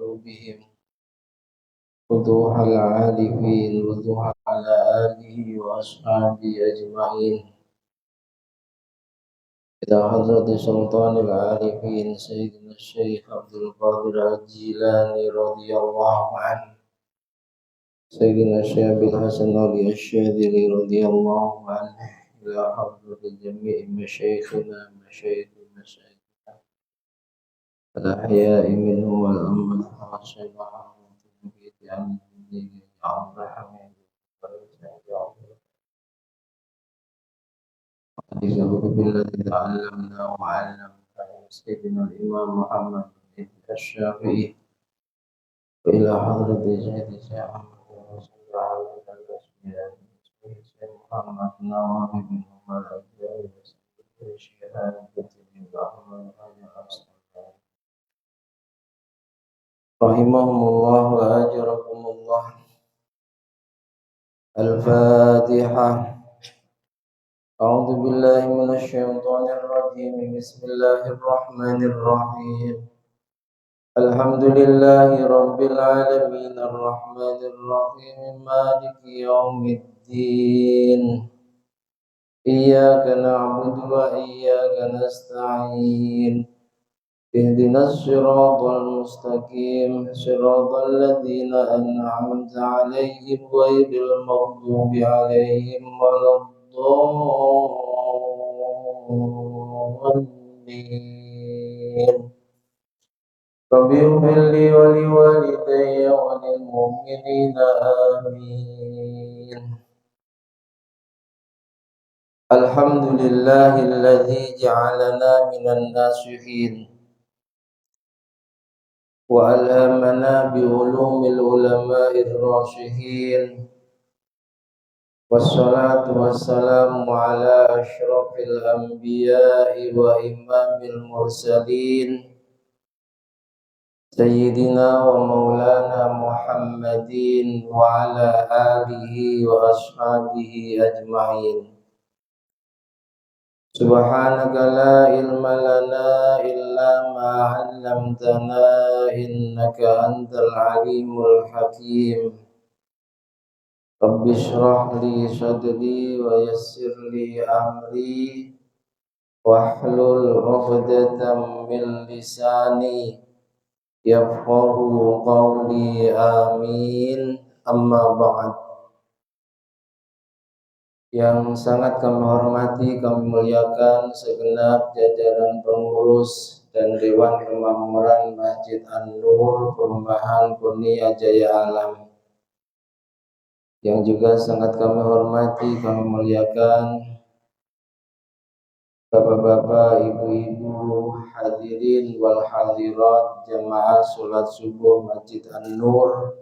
قلوبهم وضوح العارفين وضوح على آله وأصحابه أجمعين إلى حضرة سلطان العارفين سيدنا الشيخ عبد القادر الجيلاني رضي الله عنه سيدنا الشيخ بالحسن علي الشاذلي رضي الله عنه إلى حضرة جميع مشايخنا مشايخ مشايخنا الأحياء منهم والأموات وعشرهم وتنبيت عن الدين عن رحمه وحديثه بالذي تعلمنا وعلمنا سيدنا الإمام محمد بن الشافعي وإلى حضرة جهد الشيخ محمد نواف بن عمر الأجلال وشهاد بن الرحمن رحمهم الله وأجركم الله. الفاتحة. أعوذ بالله من الشيطان الرجيم. بسم الله الرحمن الرحيم. الحمد لله رب العالمين الرحمن الرحيم مالك يوم الدين إياك نعبد وإياك نستعين اهدنا الصراط المستقيم صراط الذين أنعمت عليهم غير المغضوب عليهم ولا الضالين. رب اغفر لي ولوالدي وللمؤمنين آمين. الحمد لله الذي جعلنا من الناصحين وألهمنا بعلوم العلماء الراشدين والصلاة والسلام على أشرف الأنبياء وإمام المرسلين سيدنا ومولانا محمد وعلى آله وأصحابه أجمعين. سبحانك لا علم لنا إلا ما علمتنا إنك أنت العليم الحكيم. رب اشرح لي صدري ويسر لي أمري واحلل عقدة من لساني yafqahu qawli amin. Amma ba'd. Yang sangat kami hormati, kami muliakan segenap jajaran pengurus dan Dewan Kemakmuran Masjid An-Nur Perumahan Kurnia Jaya Alam. Yang juga sangat kami hormati, kami muliakan Bapak-bapak, ibu-ibu, hadirin wal hadirat jamaah sholat subuh Masjid An-Nur,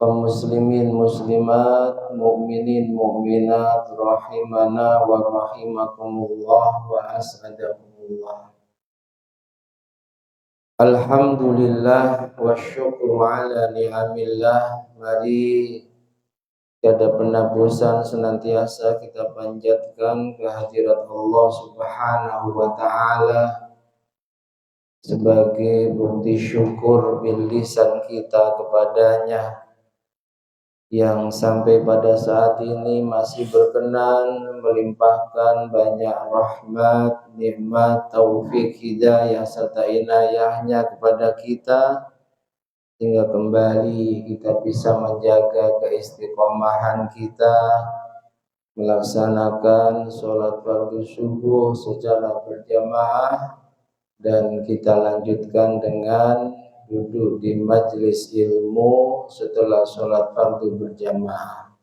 kaum muslimin muslimat, mukminin mukminat, rahimana wa rahimakumullah wa as'adakumullah. Alhamdulillah wa syukru ala ni'amillah. Mari tiada pernah bosan senantiasa kita panjatkan kehadirat Allah Subhanahu wa ta'ala sebagai bukti syukur bil lisan kita kepadanya yang sampai pada saat ini masih berkenan melimpahkan banyak rahmat, nikmat, taufik, hidayah serta inayahnya kepada kita sehingga kembali kita bisa menjaga keistiqomahan kita melaksanakan sholat fardu subuh secara berjamaah dan kita lanjutkan dengan duduk di majelis ilmu setelah sholat fardu berjamaah.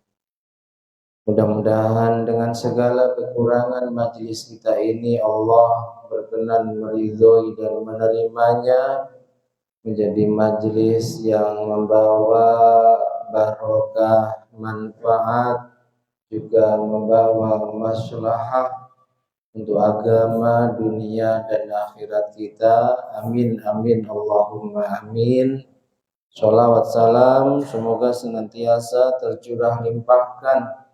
Mudah-mudahan dengan segala kekurangan majelis kita ini Allah berkenan meridhoi dan menerimanya menjadi majelis yang membawa barokah, manfaat, juga membawa maslahah untuk agama, dunia dan akhirat kita. Amin amin Allahumma amin. Sholawat salam semoga senantiasa tercurah limpahkan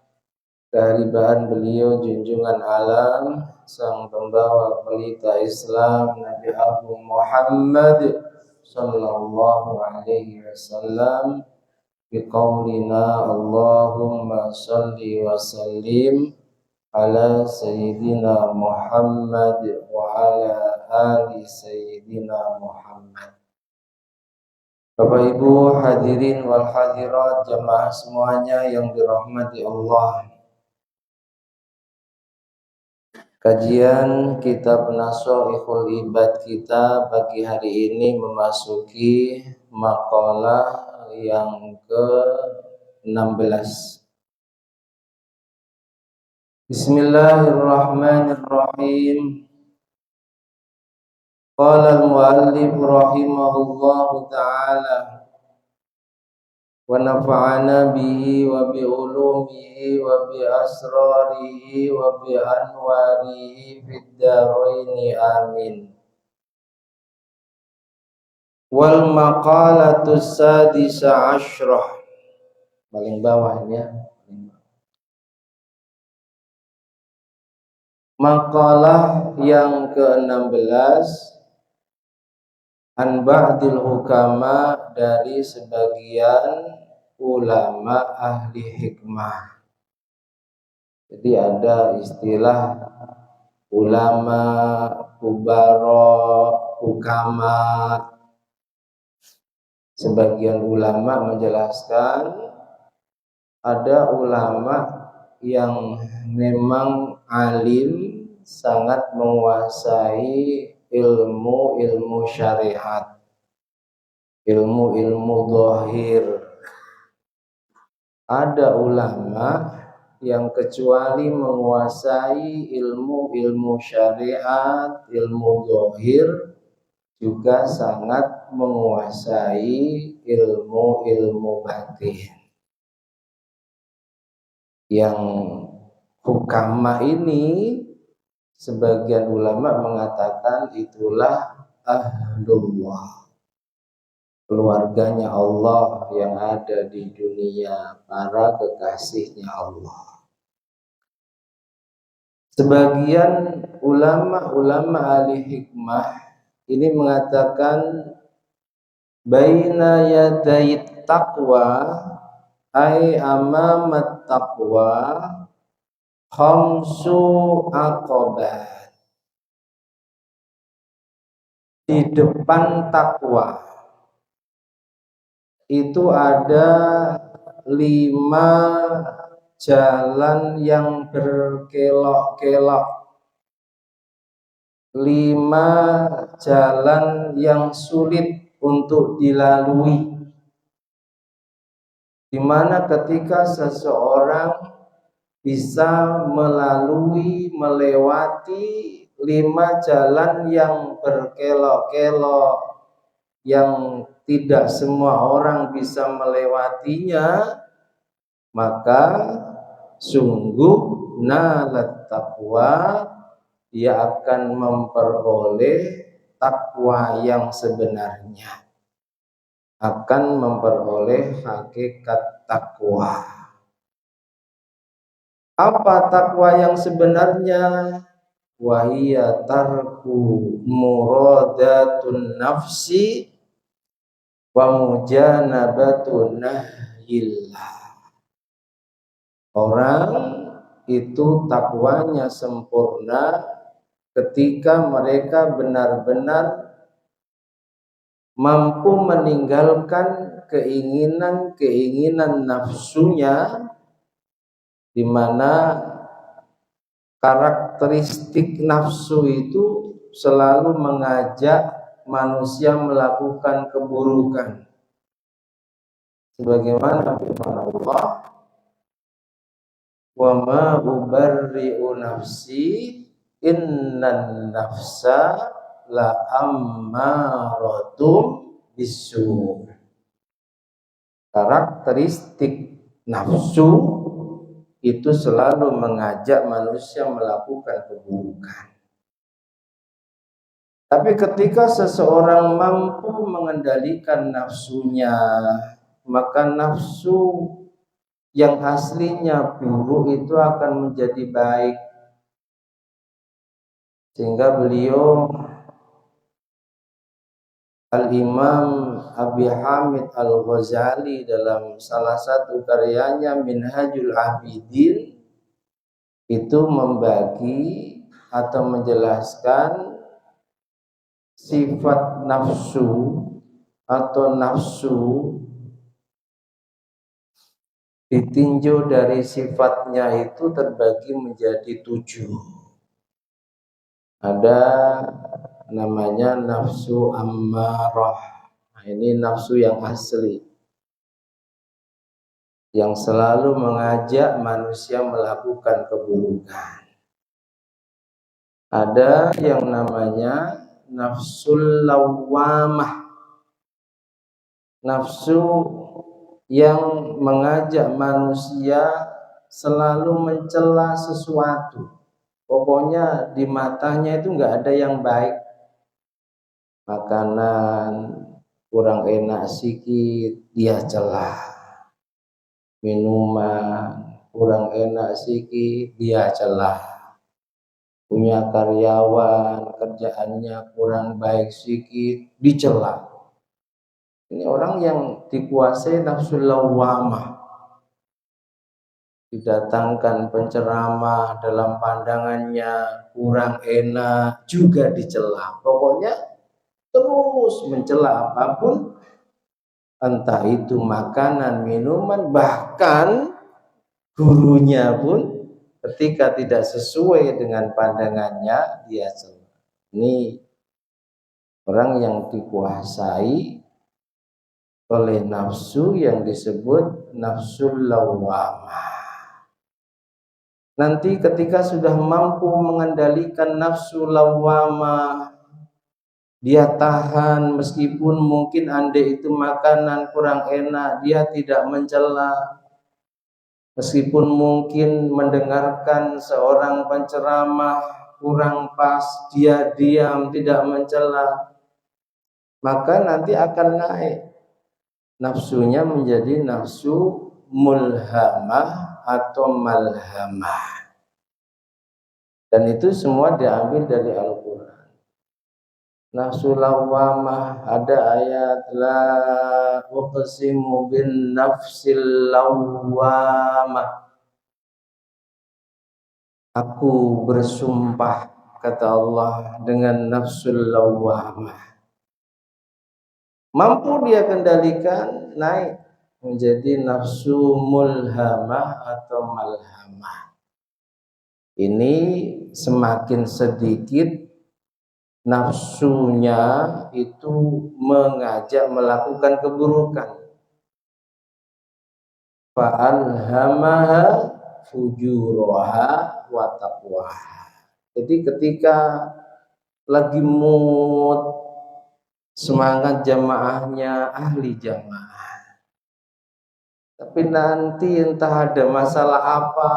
kehadiran beliau junjungan alam sang pembawa pelita Islam Nabi Agung Muhammad sallallahu alaihi wasallam biqaulina Allahumma salli wa sallim ala sayyidina Muhammad wa ala ali sayyidina Muhammad. Bapak Ibu hadirin wal hadirat jamaah semuanya yang dirahmati Allah. Kajian kitab Nashaikhul Ibad kita pagi hari ini memasuki makalah yang ke-16. Bismillahirrahmanirrahim. Qala al-muallif rahimahullahu ta'ala wa nafa'ana bihi wa bi ulumihi wa bi asrarihi wa bi anwarihi fid dharaini amin. Wal maqalatu sadisa asyrah, paling bawah ini ya. Makalah yang ke-16 an ba'dil hukama, dari sebagian ulama ahli hikmah. Jadi ada istilah ulama, kubara, hukama. Sebagian ulama menjelaskan ada ulama yang memang alim, sangat menguasai ilmu syariat, ilmu zahir. Ada ulama yang kecuali menguasai ilmu syariat, ilmu zahir, juga sangat menguasai ilmu batin. Yang hukama ini sebagian ulama mengatakan itulah ahlullah, keluarganya Allah yang ada di dunia, para kekasihnya Allah. Sebagian ulama ahli hikmah ini mengatakan baina yadayit taqwa ay amamat taqwa khamsu aqabat. Di depan takwa itu ada 5 jalan yang berkelok-kelok, 5 jalan yang sulit untuk dilalui, di mana ketika seseorang bisa melewati 5 jalan yang berkelok-kelok, yang tidak semua orang bisa melewatinya, maka sungguh nalat taqwa, dia akan memperoleh takwa yang sebenarnya, akan memperoleh hakikat takwa. Apa takwa yang sebenarnya? Wahiyya tarku muradatun nafsi wa mujanabatun nahyillah. Orang itu takwanya sempurna ketika mereka benar-benar mampu meninggalkan keinginan nafsunya, di mana karakteristik nafsu itu selalu mengajak manusia melakukan keburukan. Sebagaimana firman Allah, wa ma ubarri'u nafsi innan nafsa la ammaratum bisu. Karakteristik nafsu itu selalu mengajak manusia melakukan keburukan. Tapi ketika seseorang mampu mengendalikan nafsunya, maka nafsu yang aslinya buruk itu akan menjadi baik. Sehingga beliau Al-Imam Abi Hamid Al-Ghazali dalam salah satu karyanya Minhajul Abidin itu membagi atau menjelaskan sifat nafsu atau nafsu ditinjau dari sifatnya itu terbagi menjadi 7. Ada namanya nafsu ammarah. Nah, ini nafsu yang asli, yang selalu mengajak manusia melakukan keburukan. Ada yang namanya nafsul lawamah, nafsu yang mengajak manusia selalu mencela sesuatu. Pokoknya di matanya itu nggak ada yang baik. Makanan kurang enak sedikit, dia celah. Minuman kurang enak sedikit, dia celah. Punya karyawan, kerjaannya kurang baik sedikit, dicela. Ini orang yang dikuasai nafsu lawamah. Didatangkan penceramah dalam pandangannya kurang enak juga dicela. Pokoknya terus mencela apapun, entah itu makanan, minuman, bahkan gurunya pun ketika tidak sesuai dengan pandangannya dia cela. Ini orang yang dikuasai oleh nafsu yang disebut nafsul lawamah. Nanti ketika sudah mampu mengendalikan nafsu lawamah, dia tahan meskipun mungkin andai itu makanan kurang enak, dia tidak mencela. Meskipun mungkin mendengarkan seorang penceramah kurang pas, dia diam, tidak mencela. Maka nanti akan naik. Nafsunya menjadi nafsu mulhamah atau malhamah. Dan itu semua diambil dari Al-Quran. Nafsu lawamah, ada ayat la uqsimu bin nafsil lawamah. Aku bersumpah, kata Allah, dengan nafsul lawamah. Mampu dia kendalikan, naik menjadi nafsu mulhamah atau malhamah. Ini semakin sedikit nafsunya itu mengajak melakukan keburukan. Fa'alhamaha fujuraha wa taqwaha. Jadi ketika lagi mood, semangat jamaahnya ahli jamaah, tapi nanti entah ada masalah apa,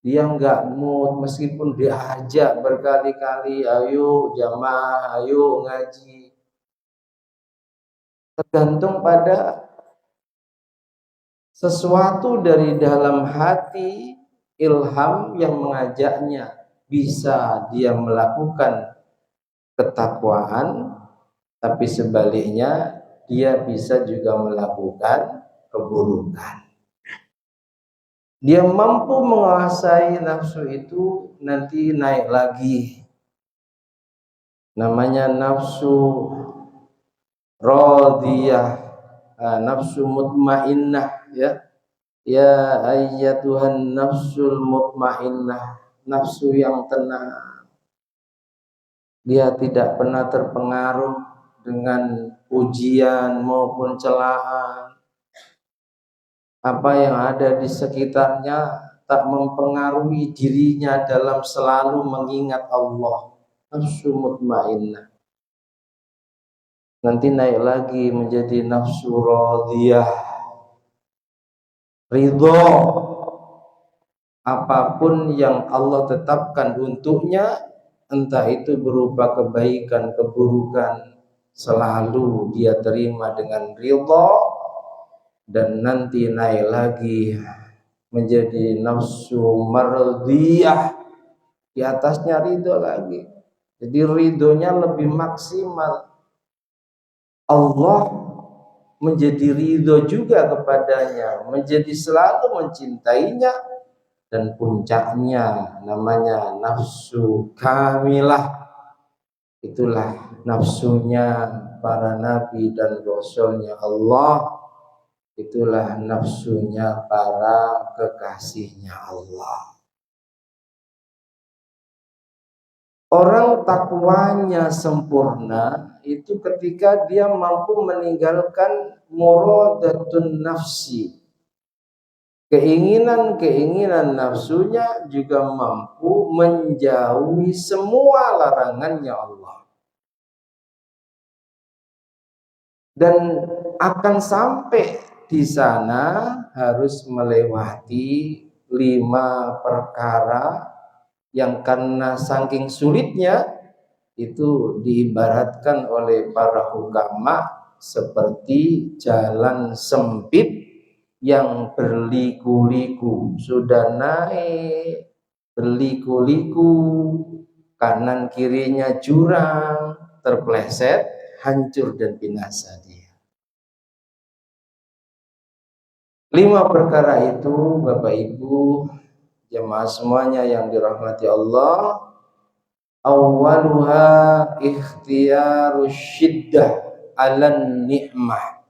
dia nggak mood meskipun diajak berkali-kali, ayo jamaah, ayo ngaji. Tergantung pada sesuatu dari dalam hati, ilham yang mengajaknya. Bisa dia melakukan ketakwaan, tapi sebaliknya dia bisa juga melakukan keburukan. Dia mampu menguasai nafsu itu, nanti naik lagi. Namanya nafsu radiyah, nafsu mutmainnah, ya. Ya ayyatuhan nafsul mutmainnah, nafsu yang tenang. Dia tidak pernah terpengaruh dengan ujian maupun celaan. Apa yang ada di sekitarnya tak mempengaruhi dirinya dalam selalu mengingat Allah. Nafsu mutmainnah. Nanti naik lagi menjadi nafsu radiyah, ridho. Apapun yang Allah tetapkan untuknya, entah itu berupa kebaikan, keburukan, selalu dia terima dengan ridho. Dan nanti naik lagi menjadi nafsu mardiyah, di atasnya ridho lagi. Jadi ridhonya lebih maksimal. Allah menjadi ridho juga kepadanya, menjadi selalu mencintainya, dan puncaknya namanya nafsu kamilah. Itulah nafsunya para nabi dan rasulnya Allah. Itulah nafsunya para kekasihnya Allah. Orang takwanya sempurna itu ketika dia mampu meninggalkan muradatun nafsi. Keinginan-keinginan nafsunya juga mampu menjauhi semua larangannya Allah. Dan akan sampai di sana harus melewati 5 perkara yang karena saking sulitnya itu diibaratkan oleh para ulama seperti jalan sempit yang berliku-liku. Sudah naik berliku-liku, kanan kirinya jurang, terpleset, hancur dan binasa dia. 5 perkara itu Bapak Ibu jemaah semuanya yang dirahmati Allah, awwaluha ikhtiyarus syiddah 'alan ni'mah.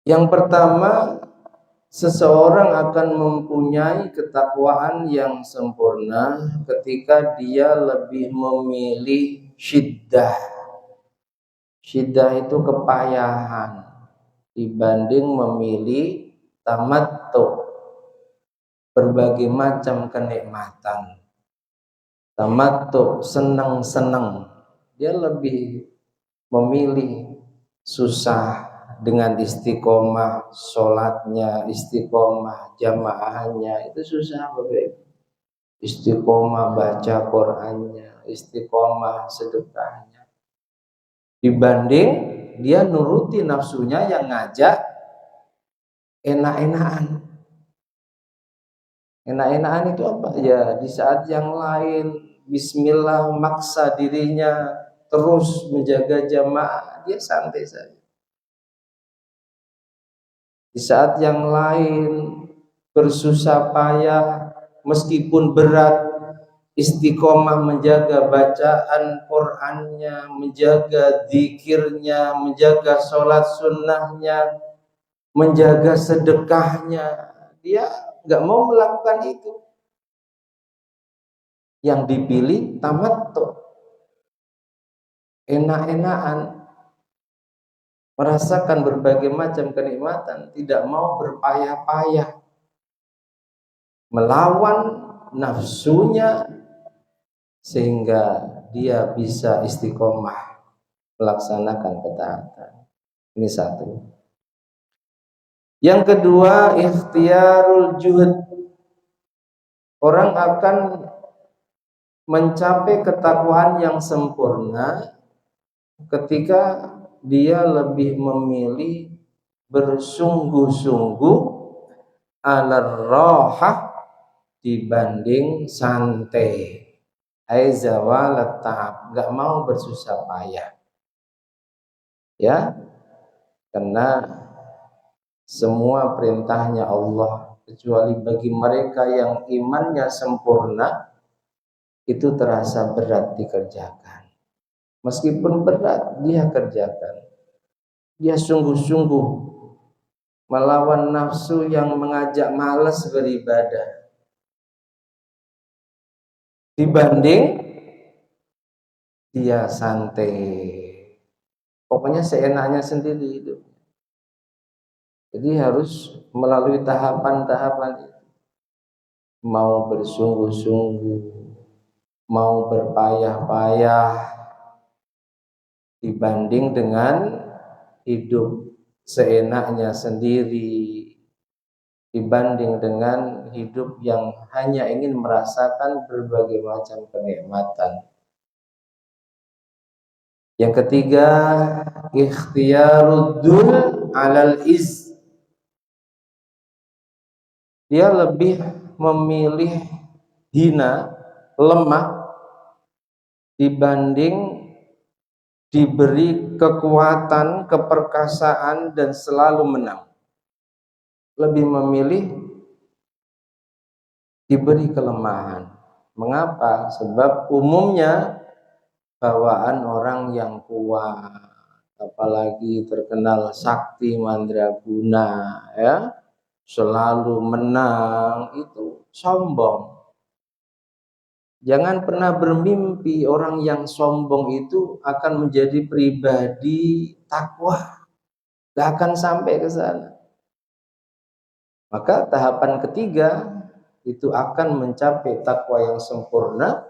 Yang pertama, seseorang akan mempunyai ketakwaan yang sempurna ketika dia lebih memilih syiddah. Syiddah itu kepayahan dibanding memilih tamattu, berbagai macam kenikmatan. Tamattu, senang-senang, dia lebih memilih susah dengan istiqomah, sholatnya istiqomah, jamaahnya itu susah Bapak. Istiqomah baca Qur'annya, istiqomah sedekahnya, dibanding dia nuruti nafsunya yang ngajak enak-enakan. Enak-enakan itu apa? Ya di saat yang lain bismillah maksa dirinya terus menjaga jamaah, dia santai saja. Di saat yang lain bersusah payah meskipun berat, istiqomah menjaga bacaan Qur'annya, menjaga zikirnya, menjaga sholat sunnahnya, menjaga sedekahnya, dia nggak mau melakukan itu. Yang dipilih tamattu, enak-enakan, merasakan berbagai macam kenikmatan, tidak mau berpayah-payah, melawan nafsunya sehingga dia bisa istiqomah melaksanakan ketaatan. Ini satu. Yang kedua, ikhtiyarul juhud. Orang akan mencapai ketakwaan yang sempurna ketika dia lebih memilih bersungguh-sungguh al-rahah dibanding santai. Aizawalat ta'ab, enggak mau bersusah payah. Ya. Karena semua perintahnya Allah kecuali bagi mereka yang imannya sempurna itu terasa berat dikerjakan. Meskipun berat dia kerjakan. Dia sungguh-sungguh melawan nafsu yang mengajak malas beribadah. Dibanding dia santai. Pokoknya seenaknya sendiri hidup. Jadi harus melalui tahapan-tahapan itu. Mau bersungguh-sungguh, mau berpayah-payah, dibanding dengan hidup seenaknya sendiri, dibanding dengan hidup yang hanya ingin merasakan berbagai macam kenikmatan. Yang ketiga, ikhtiyarudul alal iz. Dia lebih memilih hina, lemah dibanding diberi kekuatan, keperkasaan dan selalu menang. Lebih memilih diberi kelemahan. Mengapa? Sebab umumnya bawaan orang yang kuat, apalagi terkenal sakti mandraguna, ya, selalu menang, itu sombong. Jangan pernah bermimpi orang yang sombong itu akan menjadi pribadi takwa. Gak akan sampai ke sana. Maka tahapan ketiga itu akan mencapai takwa yang sempurna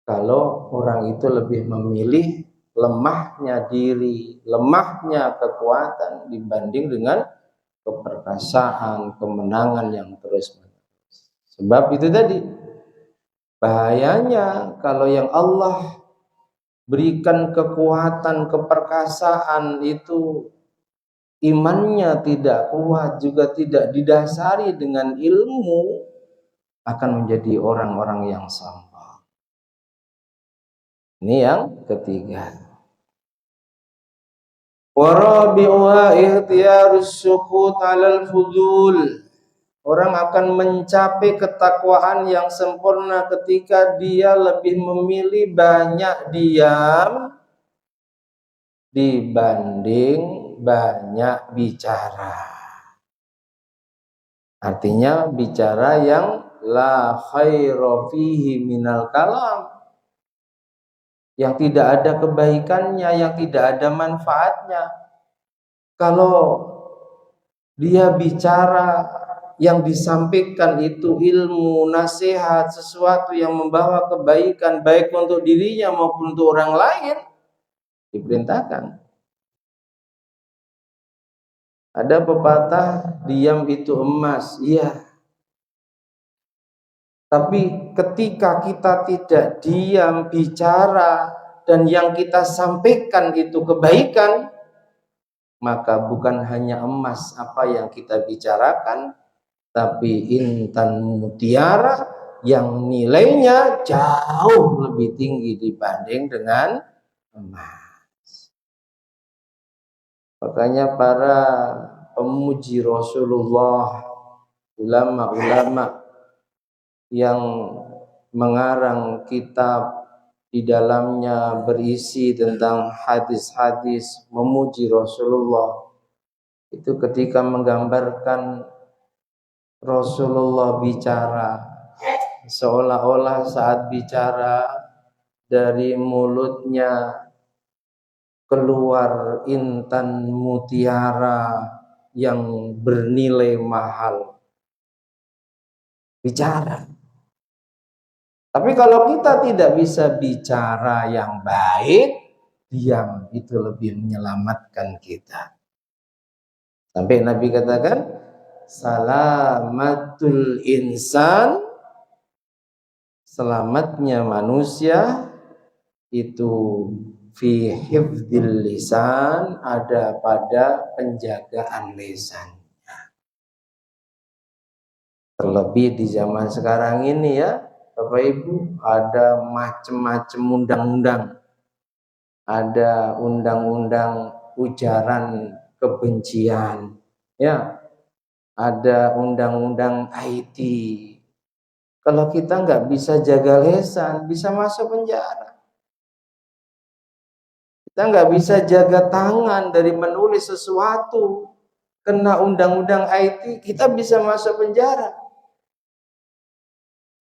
kalau orang itu lebih memilih lemahnya diri, lemahnya kekuatan dibanding dengan keperkasaan, kemenangan yang terus-menerus. Sebab itu tadi, bahayanya kalau yang Allah berikan kekuatan, keperkasaan itu imannya tidak kuat, juga tidak didasari dengan ilmu, akan menjadi orang-orang yang sombong. Ini yang ketiga. Warabi'uha ikhtiyarus sukut 'alal fudul. Orang akan mencapai ketakwaan yang sempurna ketika dia lebih memilih banyak diam dibanding banyak bicara. Artinya bicara yang la khaira fihi minal kalam, yang tidak ada kebaikannya, yang tidak ada manfaatnya. Kalau dia bicara yang disampaikan itu ilmu, nasihat, sesuatu yang membawa kebaikan baik untuk dirinya maupun untuk orang lain, diperintahkan. Ada pepatah, diam itu emas. Iya. Tapi ketika kita tidak diam, bicara, dan yang kita sampaikan itu kebaikan, maka bukan hanya emas apa yang kita bicarakan, tapi intan mutiara yang nilainya jauh lebih tinggi dibanding dengan emas. Makanya para pemuji Rasulullah, ulama-ulama yang mengarang kitab di dalamnya berisi tentang hadis-hadis memuji Rasulullah, itu ketika menggambarkan Rasulullah bicara, seolah-olah saat bicara dari mulutnya keluar intan mutiara yang bernilai mahal. Bicara. Tapi kalau kita tidak bisa bicara yang baik, diam itu lebih menyelamatkan kita. Sampai Nabi katakan, salamatul insan, selamatnya manusia itu fi hifdzil lisan, ada pada penjagaan lisan. Terlebih di zaman sekarang ini ya, Bapak Ibu, ada macam-macam undang-undang. Ada undang-undang ujaran kebencian, ya. Ada undang-undang IT. Kalau kita nggak bisa jaga lisan, bisa masuk penjara. Kita nggak bisa jaga tangan dari menulis sesuatu, kena undang-undang IT, kita bisa masuk penjara.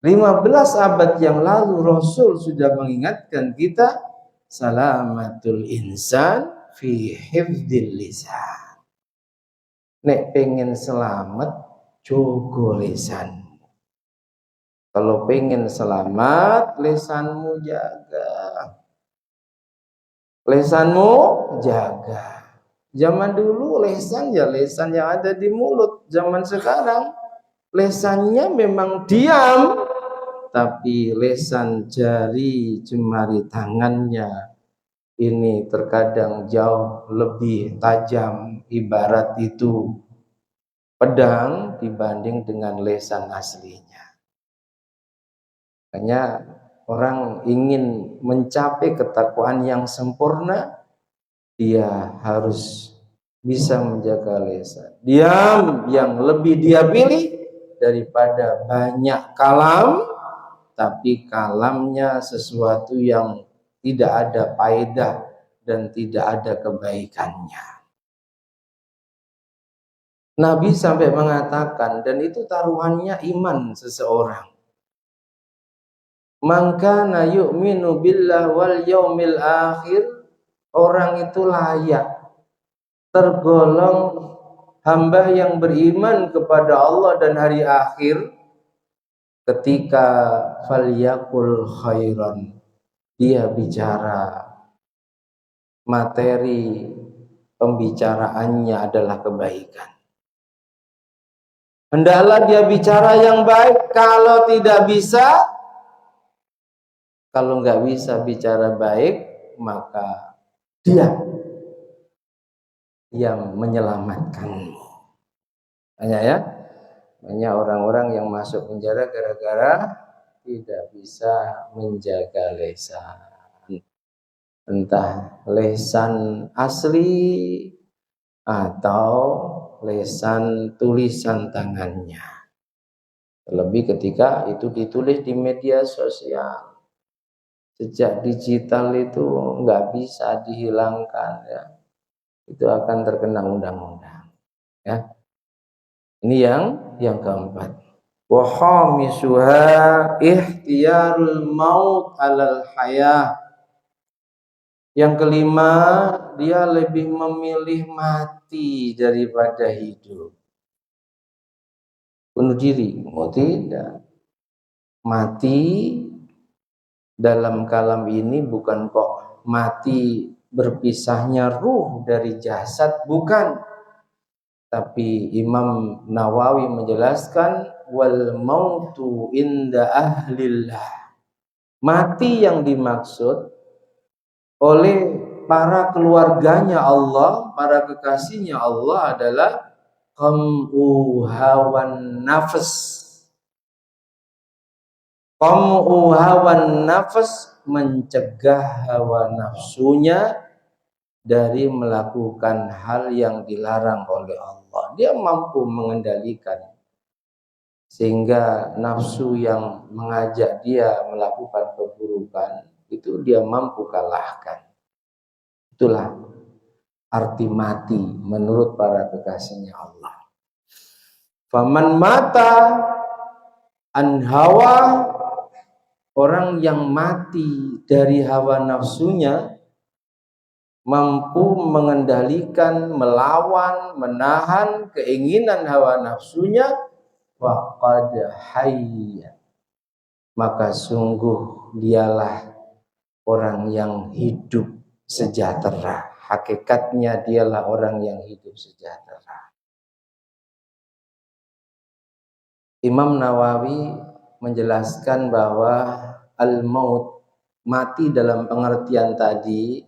15 abad yang lalu Rasul sudah mengingatkan kita, salamatul insan fi hifdzil lisan. Nek pengen selamat, jogo lisan. Kalau pengen selamat, lisanmu jaga. Lisanmu jaga. Zaman dulu lisan ya lisan yang ada di mulut. Zaman sekarang lisannya memang diam, tapi lisan jari jemari tangannya ini terkadang jauh lebih tajam, ibarat itu pedang dibanding dengan lisan aslinya. Makanya orang ingin mencapai ketakwaan yang sempurna, dia harus bisa menjaga lisan. Diam yang lebih dia pilih daripada banyak kalam, tapi kalamnya sesuatu yang tidak ada faedah dan tidak ada kebaikannya. Nabi sampai mengatakan, dan itu taruhannya iman seseorang. Man kana yu'minu billah wal yaumil akhir, orang itu layak tergolong hamba yang beriman kepada Allah dan hari akhir ketika falyakul khairan, dia bicara, materi pembicaraannya adalah kebaikan. Hendaklah dia bicara yang baik. Kalau tidak bisa, kalau nggak bisa bicara baik, maka dia yang menyelamatkanmu. Hanya ya, banyak orang-orang yang masuk penjara gara-gara tidak bisa menjaga lisan. Entah lisan asli atau lisan tulisan tangannya. Terlebih ketika itu ditulis di media sosial. Sejak digital itu nggak bisa dihilangkan ya. Itu akan terkena undang-undang. Ya. Ini yang keempat. Wa khamisuha ihtiyarul maut 'alal hayah. Yang kelima, dia lebih memilih mati daripada hidup. Bunuh diri? Oh tidak. Mati dalam kalam ini bukan kok mati berpisahnya ruh dari jasad, bukan. Tapi Imam Nawawi menjelaskan wal mautu inda ahlillah. Mati yang dimaksud oleh para keluarganya Allah, para kekasihnya Allah adalah qam'u hawan nafs. Qam'u hawan nafs, mencegah hawa nafsunya dari melakukan hal yang dilarang oleh Allah. Dia mampu mengendalikan sehingga nafsu yang mengajak dia melakukan keburukan itu dia mampu kalahkan. Itulah arti mati menurut para kekasihnya Allah. Faman mata an hawa, orang yang mati dari hawa nafsunya, mampu mengendalikan, melawan, menahan keinginan hawa nafsunya, faqad hayya, maka sungguh dialah orang yang hidup sejahtera. Hakikatnya dialah orang yang hidup sejahtera. Imam Nawawi menjelaskan bahwa al-maut, mati dalam pengertian tadi,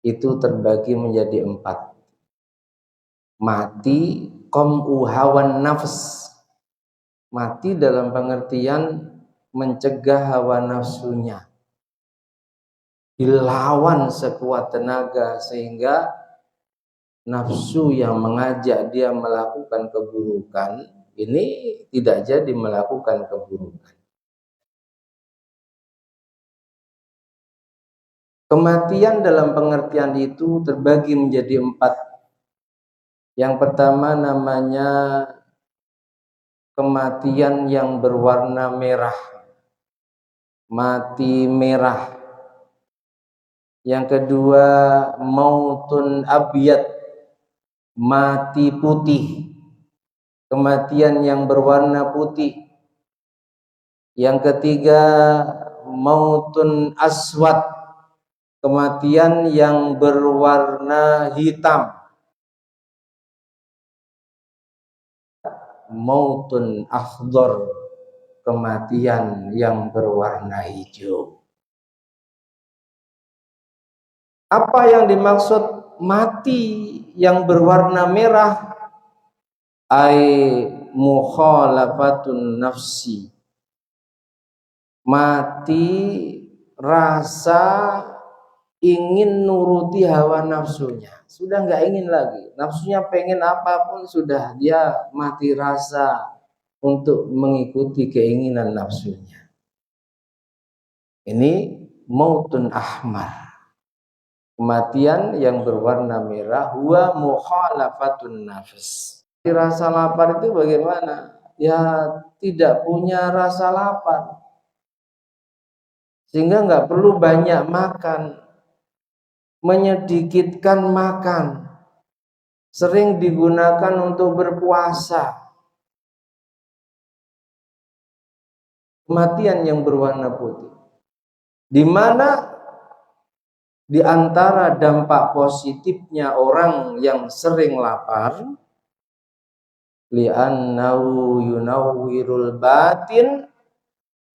itu terbagi menjadi 4. Mati qam'u hawan nafs, mati dalam pengertian mencegah hawa nafsunya, dilawan sekuat tenaga sehingga nafsu yang mengajak dia melakukan keburukan ini tidak jadi melakukan keburukan. Kematian dalam pengertian itu terbagi menjadi 4. Yang pertama namanya kematian yang berwarna merah, mati merah. Yang kedua mautun abyad, mati putih, kematian yang berwarna putih. Yang ketiga mautun aswad, kematian yang berwarna hitam. Mautun akhdar, kematian yang berwarna hijau. Apa yang dimaksud mati yang berwarna merah? Ai mukhalafatun nafsi, mati rasa ingin nuruti hawa nafsunya, sudah nggak ingin lagi, nafsunya pengen apapun sudah, dia mati rasa untuk mengikuti keinginan nafsunya. Ini mautun ahmar, kematian yang berwarna merah. Huwa mukhalafatun nafs. Rasa lapar itu bagaimana? Ya tidak punya rasa lapar, sehingga nggak perlu banyak makan, menyedikitkan makan, sering digunakan untuk berpuasa. Kematian yang berwarna putih, di mana di antara dampak positifnya orang yang sering lapar, li'annahu yunawwirul batin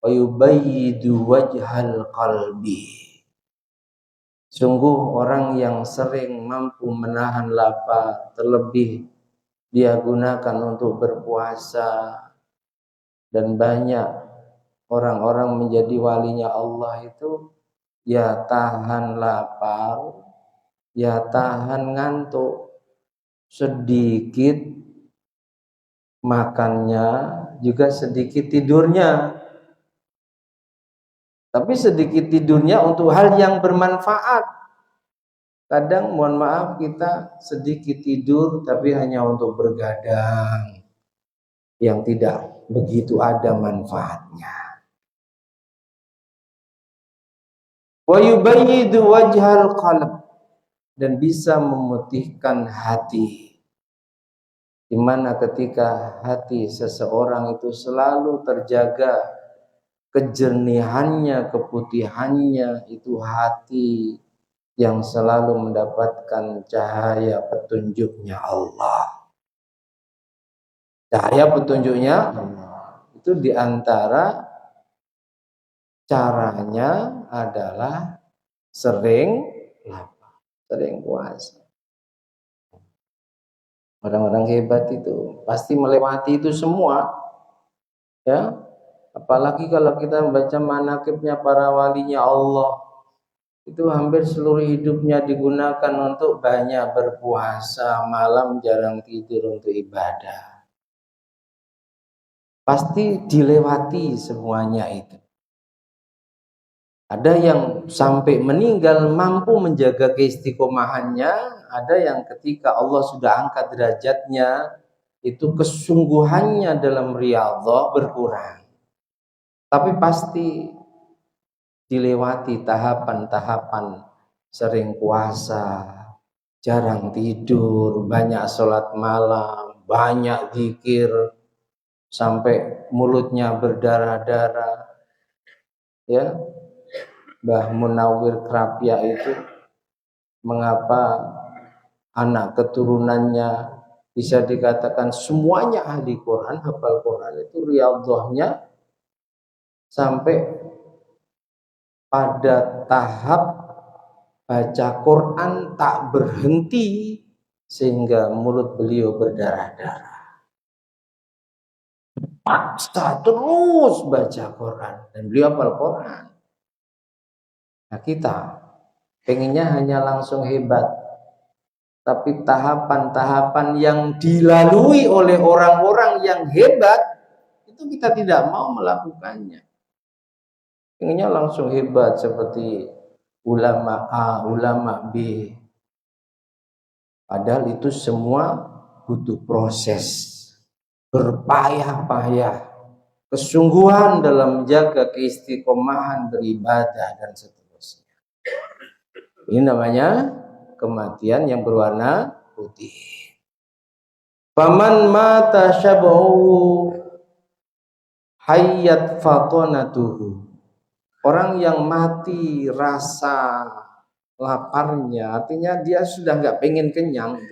wa yubayyidu wajhal qalbi. Sungguh orang yang sering mampu menahan lapar, terlebih dia gunakan untuk berpuasa, dan banyak orang-orang menjadi walinya Allah itu ya tahan lapar, ya tahan ngantuk, sedikit makannya juga sedikit tidurnya. Tapi sedikit tidurnya untuk hal yang bermanfaat. Kadang mohon maaf kita sedikit tidur tapi hanya untuk bergadang, yang tidak begitu ada manfaatnya. Wa yubayyidu wajhal qalb, dan bisa memutihkan hati. Di mana ketika hati seseorang itu selalu terjaga kejernihannya, keputihannya, itu hati yang selalu mendapatkan cahaya petunjuknya Allah. Cahaya petunjuknya Allah itu diantara caranya adalah sering lapar, sering puasa. Orang-orang hebat itu pasti melewati itu semua, ya. Apalagi kalau kita membaca manaqibnya para walinya Allah, itu hampir seluruh hidupnya digunakan untuk banyak berpuasa, malam jarang tidur untuk ibadah. Pasti dilewati semuanya itu. Ada yang sampai meninggal mampu menjaga keistiqomahannya, ada yang ketika Allah sudah angkat derajatnya, itu kesungguhannya dalam riyadhah berkurang. Tapi pasti dilewati tahapan-tahapan, sering puasa, jarang tidur, banyak sholat malam, banyak zikir, sampai mulutnya berdarah-darah. Ya, Mbah Munawwir Krapya itu mengapa anak keturunannya bisa dikatakan semuanya ahli Quran, hafal Quran, itu riyadhahnya sampai pada tahap baca Quran tak berhenti sehingga mulut beliau berdarah-darah. Paksa terus baca Quran dan beliau hafal Quran. Nah kita pengennya hanya langsung hebat, tapi tahapan-tahapan yang dilalui oleh orang-orang yang hebat itu kita tidak mau melakukannya. Pengennya langsung hebat seperti ulama A, ulama B. Padahal itu semua butuh proses, berpayah-payah, kesungguhan dalam menjaga keistiqomahan beribadah dan seterusnya. Ini namanya kematian yang berwarna putih. Faman mata syab'u hayyat fatonatuhu. Orang yang mati rasa laparnya, artinya dia sudah nggak pengen kenyang,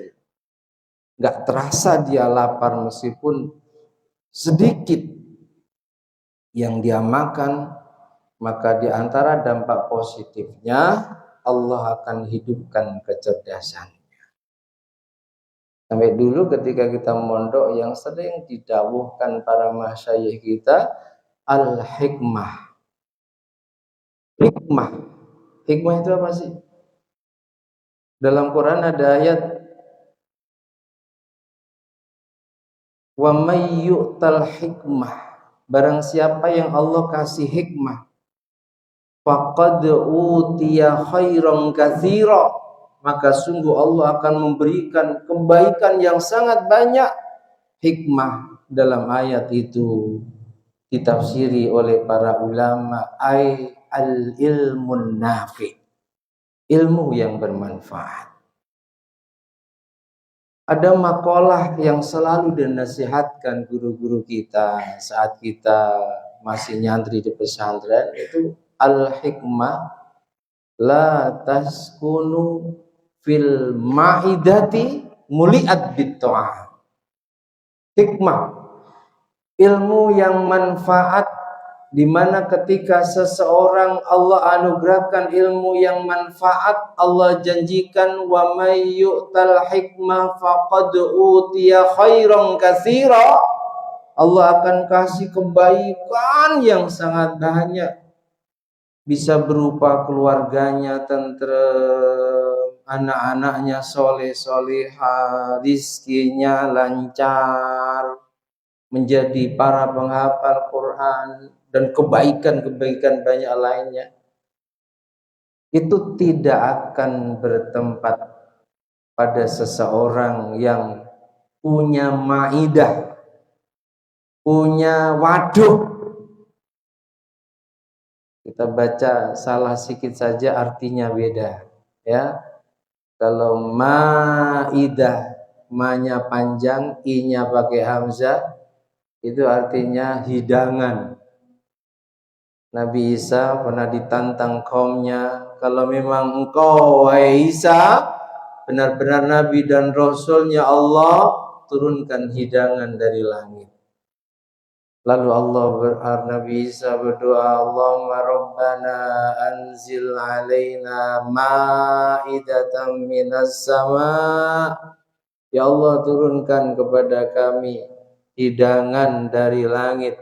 nggak terasa dia lapar meskipun sedikit yang dia makan, maka di antara dampak positifnya Allah akan hidupkan kecerdasannya. Sampai dulu ketika kita mondok yang sering didawuhkan para masyayikh kita, al-hikmah, Hikmah. Hikmah itu apa sih? Dalam Quran ada ayat wa may yu'tal hikmah. Barang siapa yang Allah kasih hikmah, faqad utiya khairan katsira, maka sungguh Allah akan memberikan kebaikan yang sangat banyak. Hikmah dalam ayat itu ditafsiri oleh para ulama al ilmun nafi, ilmu yang bermanfaat. Ada makalah yang selalu dinasihatkan guru-guru kita saat kita masih nyantri di pesantren, itu al hikmah la taskunu fil ma'idati muliat bitta'ah. Hikmah, ilmu yang manfaat, di mana ketika seseorang Allah anugerahkan ilmu yang manfaat, Allah janjikan wa may yu'tal hikmah faqad utiya khairan katsira. Allah akan kasih kebaikan yang sangat banyak. Bisa berupa keluarganya tentrem, anak-anaknya soleh-solehah, rizkinya lancar, menjadi para penghafal Quran, dan kebaikan-kebaikan banyak lainnya. Itu tidak akan bertempat pada seseorang yang punya maidah, punya waduk. Kita baca salah sedikit saja artinya beda, ya. Kalau maidah, ma-nya panjang, i-nya pakai hamzah, itu artinya hidangan. Nabi Isa pernah ditantang kaumnya, kalau memang engkau wahai Isa benar-benar Nabi dan Rasulnya Allah, turunkan hidangan dari langit. Lalu Nabi Isa berdoa, Allahumma rabbana anzil alaina ma'idatan minas sama. Ya Allah, turunkan kepada kami hidangan dari langit.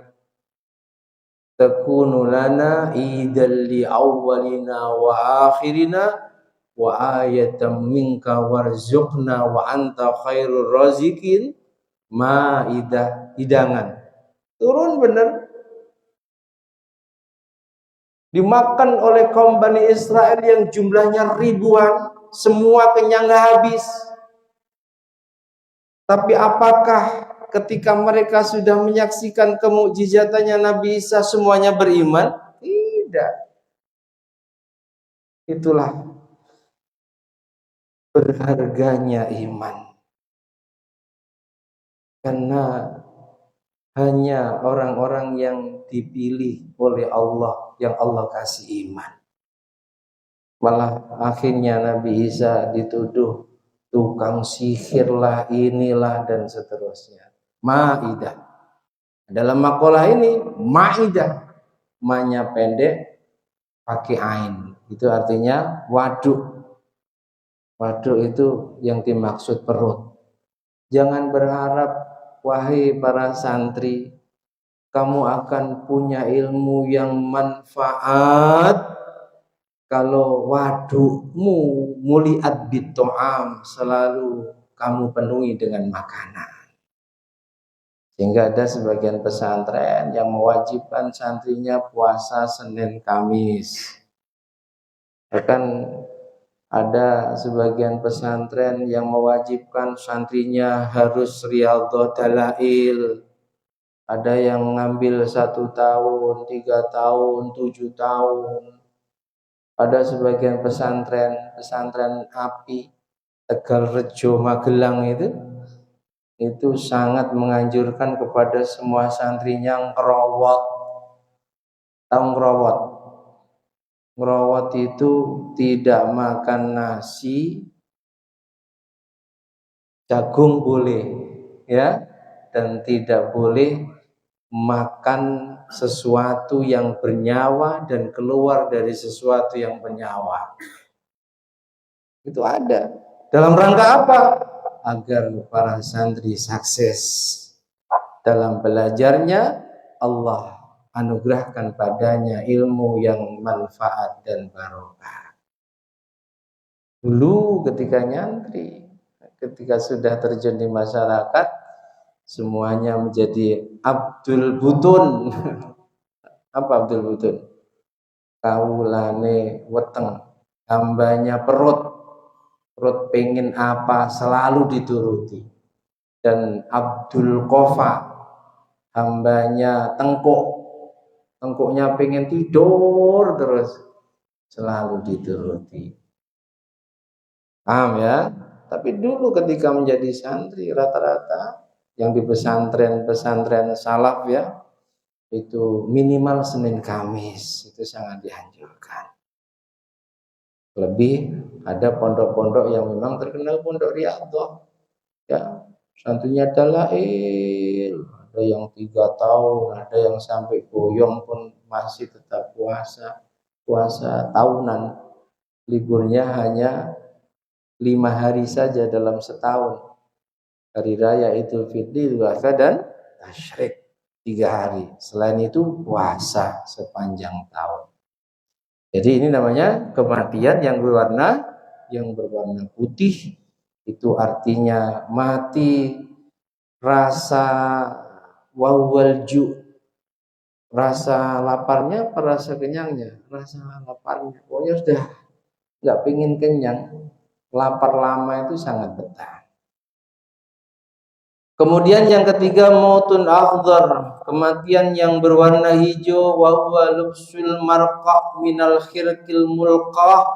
Takunu lana idal li awwalina wa akhirina wa ayatan minka warzuqna wa anta khairur razikin. Ma'idah, hidangan turun benar, dimakan oleh kaum Bani Israel yang jumlahnya ribuan, semua kenyang gak habis. Tapi apakah ketika mereka sudah menyaksikan kemukjizatannya Nabi Isa semuanya beriman? Tidak. Itulah berharganya iman. Karena hanya orang-orang yang dipilih oleh Allah yang Allah kasih iman. Malah akhirnya Nabi Isa dituduh tukang sihir lah, inilah dan seterusnya. Maidah. Dalam makalah ini maidah, ma-nya pendek pakai ain. Itu artinya waduk. Waduk itu yang dimaksud perut. Jangan berharap wahai para santri, kamu akan punya ilmu yang manfaat kalau wadukmu muliat bitto'am, selalu kamu penuhi dengan makanan. Sehingga ada sebagian pesantren yang mewajibkan santrinya puasa Senin Kamis. Bahkan ada sebagian pesantren yang mewajibkan santrinya harus riyadhah dalail. Ada yang ngambil 1 tahun, 3 tahun, 7 tahun. Ada sebagian pesantren api Tegal Rejo Magelang itu sangat menganjurkan kepada semua santrinya ngerowot. Tahu ngerowot? Ngerowot itu tidak makan nasi, jagung boleh, ya, dan tidak boleh makan sesuatu yang bernyawa dan keluar dari sesuatu yang bernyawa. Itu ada. Dalam rangka apa? Agar para santri sukses dalam belajarnya, Allah anugerahkan padanya ilmu yang manfaat dan barokah. Dulu ketika nyantri, ketika sudah terjun di masyarakat, semuanya menjadi Abdul Butun. Apa Abdul Butun? Kaulane weteng, hambanya perut pengen apa selalu dituruti. Dan Abdul Qofa, hambanya tengkuknya pengen tidur terus, selalu dituruti. Paham ya? Tapi dulu ketika menjadi santri, rata-rata yang di pesantren salaf ya, itu minimal Senin Kamis, itu sangat dianjurkan. Lebih ada pondok-pondok yang memang terkenal pondok riyadhah ya, santrinya dalail, ada yang 3 tahun, ada yang sampai boyong pun masih tetap puasa tahunan, liburnya hanya 5 hari saja dalam setahun, hari raya Idul Fitri, Idul Adha dan Tasyrik 3 hari, selain itu puasa sepanjang tahun. Jadi ini namanya kematian yang berwarna putih, itu artinya mati rasa wawalju, rasa laparnya apa rasa kenyangnya? Rasa laparnya, pokoknya sudah nggak pengen kenyang, lapar lama itu sangat betah. Kemudian yang ketiga mautun akhdar, kematian yang berwarna hijau, wa huwa lubsul marqa minal khirqil mulqah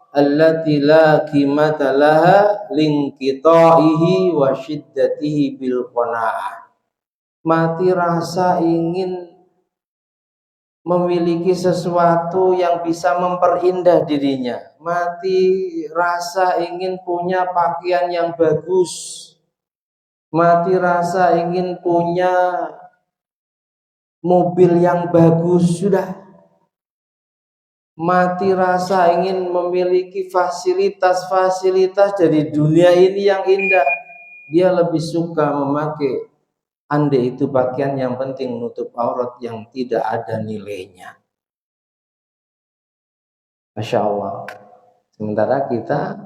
allati la qimata laha linqita'ihi wa shiddatihi bil qanaah. Mati rasa ingin memiliki sesuatu yang bisa memperindah dirinya, mati rasa ingin punya pakaian yang bagus, mati rasa ingin punya mobil yang bagus, sudah. Mati rasa ingin memiliki fasilitas-fasilitas dari dunia ini yang indah. Dia lebih suka memakai andai itu pakaian yang penting menutup aurat yang tidak ada nilainya. Masya Allah. Sementara kita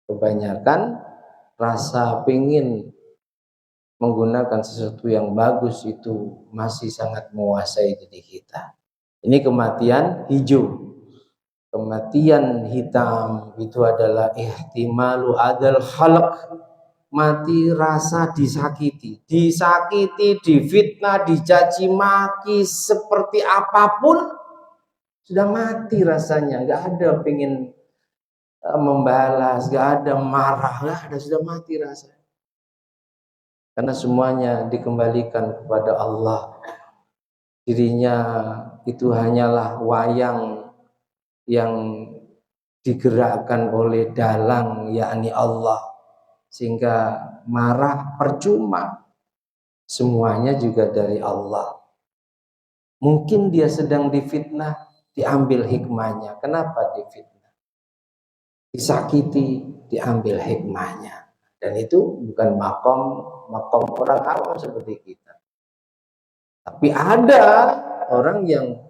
kebanyakan rasa pingin menggunakan sesuatu yang bagus itu masih sangat menguasai diri kita. Ini kematian hijau. Kematian hitam itu adalah ihtimalu adal khalq, mati rasa disakiti, difitnah, dicaci maki seperti apapun, sudah mati rasanya, nggak ada pengen membalas, nggak ada marah, nggak ada, sudah mati rasanya. Karena semuanya dikembalikan kepada Allah. Dirinya itu hanyalah wayang yang digerakkan oleh dalang, yakni Allah. Sehingga marah percuma. Semuanya juga dari Allah. Mungkin dia sedang difitnah, diambil hikmahnya. Kenapa difitnah? Disakiti, diambil hikmahnya. Dan itu bukan makom orang awam seperti kita. Tapi ada orang yang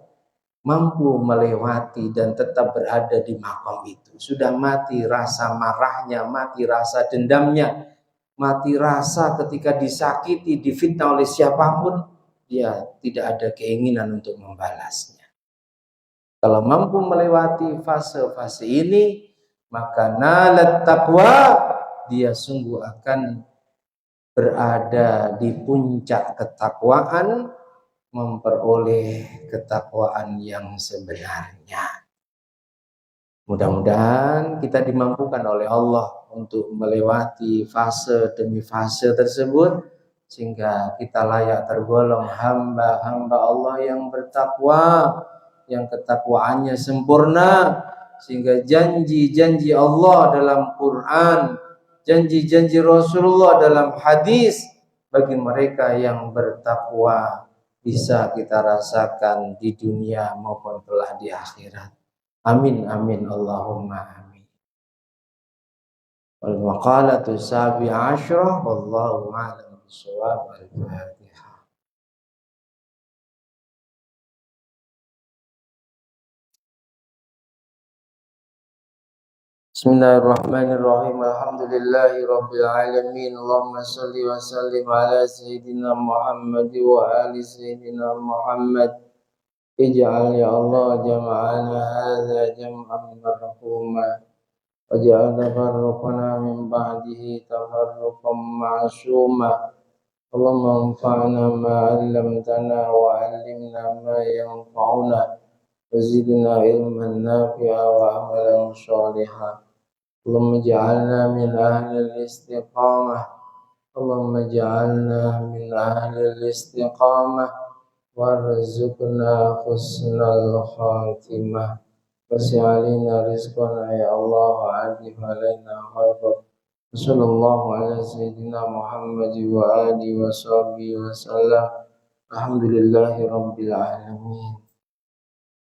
mampu melewati dan tetap berada di makom itu. Sudah mati rasa marahnya, mati rasa dendamnya, mati rasa ketika disakiti, difitnah oleh siapapun, dia tidak ada keinginan untuk membalasnya. Kalau mampu melewati fase-fase ini, maka nalat taqwa, dia sungguh akan berada di puncak ketakwaan, memperoleh ketakwaan yang sebenarnya. Mudah-mudahan kita dimampukan oleh Allah untuk melewati fase demi fase tersebut, sehingga kita layak tergolong hamba-hamba Allah yang bertakwa, yang ketakwaannya sempurna, sehingga janji-janji Allah dalam Quran, janji-janji Rasulullah dalam hadis bagi mereka yang bertakwa bisa kita rasakan di dunia maupun kelak di akhirat. Amin amin Allahumma amin. Wal maqalatu sabi'a asyrah wallahu a'lam bishawab. Al-Fatihah. Bismillahirrahmanirrahim. Alhamdulillahi rabbil alamin. Allahumma shalli wa sallim ala sayyidina Muhammad wa ali sayyidina Muhammad. Ij'al ya Allah jama'ana hadza jam'an marhuma waj'al tafarruqana min ba'dihi tafarruqan ma'suma. Allahumma anfa'na ma 'allamtana wa 'allimna ma yanfa'una wa zidna ilman nafi'a wa amalan shalihan. اللهم اجعلنا من أهل الاستقامة اللهم اجعلنا من أهل الاستقامة وارزقنا حسن الخاتمة وسع علينا رزقنا يا الله وعجل علينا خيرك وصلى الله على سيدنا محمد وآله وصحبه وسلم الحمد لله رب العالمين.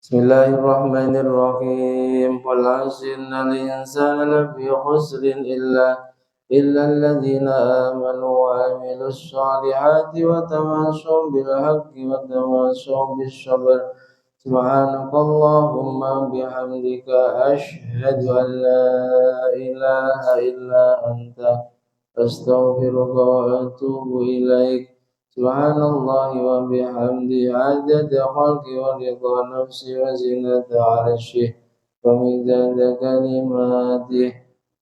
Bismillahirrahmanirrahim. Qul inna al-insana lafi khusrin illa alladhina amanu wa amilus solihati wa tawassaw bil haqqi wa tawassaw bis sabr. Subhanakallahumma bihamdika asyhadu an la ilaha illa anta astaghfiruka wa atubu ilaik. Subhanallah wa bihamdi adada khalqi wa ridha nafsi wa zinata arshih wa midada kalimati.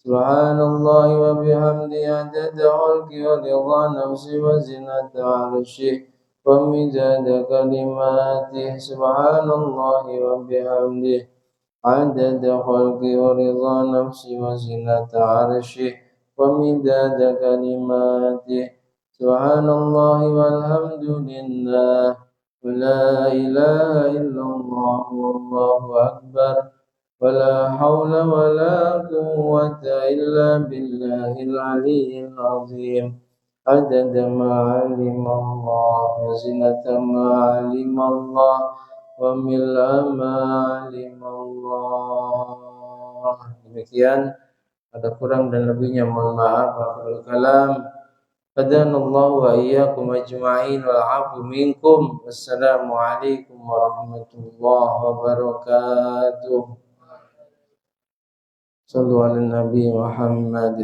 Subhanallah wa bihamdi adada khalqi wa ridha nafsi wa zinata arshih wa midada kalimati. Subhanallah wa bihamdi adada khalqi wa ridha nafsi wa zinata arshih wa midada kalimati. Subhanallah walhamdulillah wa la ilaha illallah wallahu akbar wa la hawla wa la quwwata illa billahil aliyyil azim. Adada ma 'alima Allah wa zinata ma 'alima Allah wa mil'a ma 'alima Allah. Demikian, ada kurang dan lebihnya mohon maaf. Akhirul kalam. Hadanallahu wa iyyakum ajma'in wal 'afwu minkum. Wassalamualaikum warahmatullahi wabarakatuh. Sallu ala Nabi Muhammad.